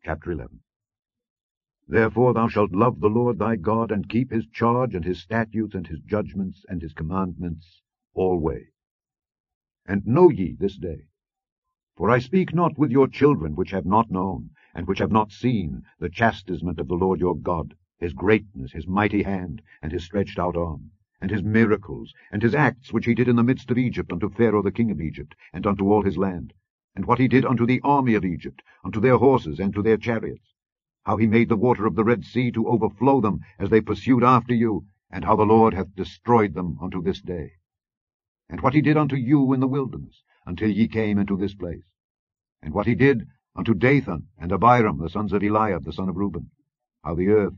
Chapter 11. Therefore thou shalt love the Lord thy God, and keep his charge, and his statutes, and his judgments, and his commandments alway. And know ye this day, for I speak not with your children which have not known, and which have not seen the chastisement of the Lord your God, his greatness, his mighty hand, and his stretched out arm, and his miracles, and his acts which he did in the midst of Egypt unto Pharaoh the king of Egypt, and unto all his land, and what he did unto the army of Egypt, unto their horses, and to their chariots, how he made the water of the Red Sea to overflow them as they pursued after you, and how the Lord hath destroyed them unto this day. And what he did unto you in the wilderness, until ye came into this place. And what he did unto Dathan and Abiram, the sons of Eliab, the son of Reuben, how the earth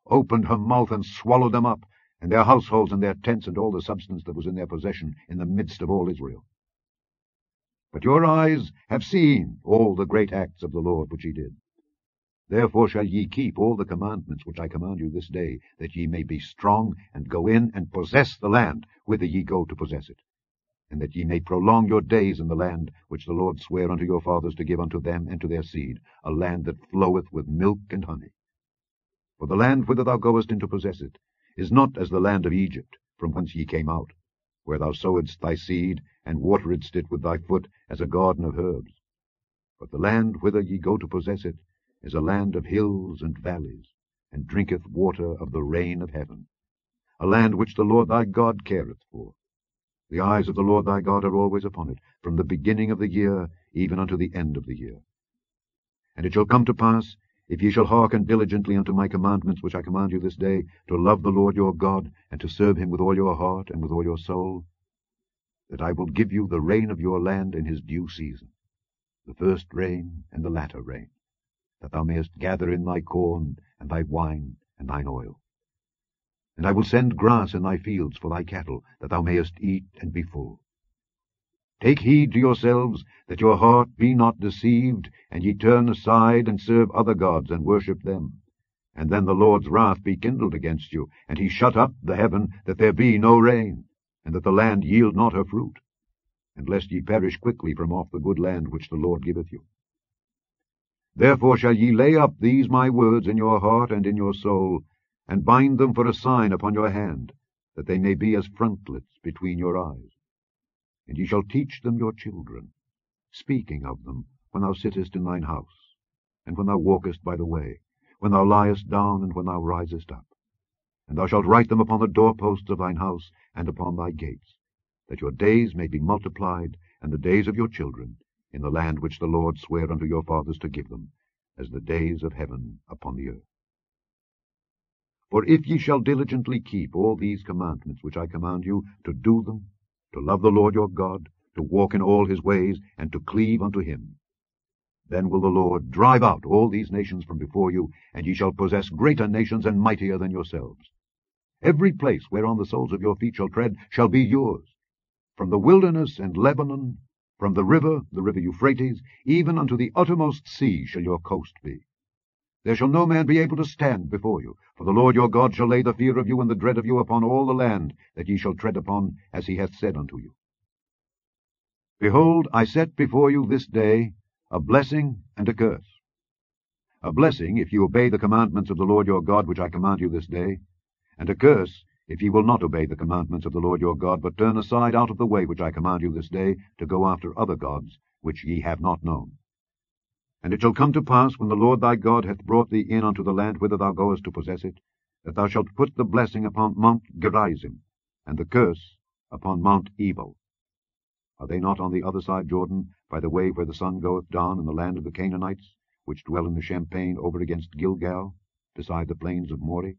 opened her mouth and swallowed them up, and their households and their tents, and all the substance that was in their possession, in the midst of all Israel. But your eyes have seen all the great acts of the Lord which he did. Therefore shall ye keep all the commandments which I command you this day, that ye may be strong, and go in and possess the land whither ye go to possess it, and that ye may prolong your days in the land which the Lord sware unto your fathers to give unto them and to their seed, a land that floweth with milk and honey. For the land whither thou goest in to possess it is not as the land of Egypt, from whence ye came out, where thou sowedst thy seed, and wateredst it with thy foot as a garden of herbs. But the land whither ye go to possess it is a land of hills and valleys, and drinketh water of the rain of heaven, a land which the Lord thy God careth for. The eyes of the Lord thy God are always upon it, from the beginning of the year even unto the end of the year. And it shall come to pass, if ye shall hearken diligently unto my commandments which I command you this day, to love the Lord your God, and to serve him with all your heart and with all your soul, that I will give you the rain of your land in his due season, the first rain and the latter rain, that thou mayest gather in thy corn, and thy wine, and thine oil. And I will send grass in thy fields for thy cattle, that thou mayest eat and be full. Take heed to yourselves, that your heart be not deceived, and ye turn aside and serve other gods, and worship them. And then the Lord's wrath be kindled against you, and he shut up the heaven, that there be no rain, and that the land yield not her fruit, and lest ye perish quickly from off the good land which the Lord giveth you. Therefore shall ye lay up these my words in your heart and in your soul, and bind them for a sign upon your hand, that they may be as frontlets between your eyes. And ye shall teach them your children, speaking of them when thou sittest in thine house, and when thou walkest by the way, when thou liest down, and when thou risest up. And thou shalt write them upon the doorposts of thine house, and upon thy gates, that your days may be multiplied, and the days of your children, in the land which the Lord sware unto your fathers to give them, as the days of heaven upon the earth. For if ye shall diligently keep all these commandments which I command you, to do them, to love the Lord your God, to walk in all his ways, and to cleave unto him, then will the Lord drive out all these nations from before you, and ye shall possess greater nations and mightier than yourselves. Every place whereon the soles of your feet shall tread shall be yours, from the wilderness and Lebanon, from the river Euphrates, even unto the uttermost sea shall your coast be. There shall no man be able to stand before you, for the Lord your God shall lay the fear of you and the dread of you upon all the land that ye shall tread upon, as he hath said unto you. Behold, I set before you this day a blessing and a curse. A blessing, if ye obey the commandments of the Lord your God which I command you this day, and a curse, if ye will not obey the commandments of the Lord your God, but turn aside out of the way which I command you this day, to go after other gods which ye have not known. And it shall come to pass, when the Lord thy God hath brought thee in unto the land whither thou goest to possess it, that thou shalt put the blessing upon Mount Gerizim, and the curse upon Mount Ebal. Are they not on the other side Jordan, by the way where the sun goeth down, in the land of the Canaanites, which dwell in the champaign over against Gilgal, beside the plains of Moreh?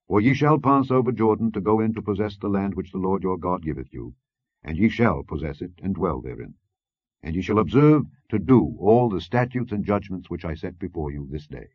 For ye shall pass over Jordan to go in to possess the land which the Lord your God giveth you, and ye shall possess it, and dwell therein. And ye shall observe to do all the statutes and judgments which I set before you this day.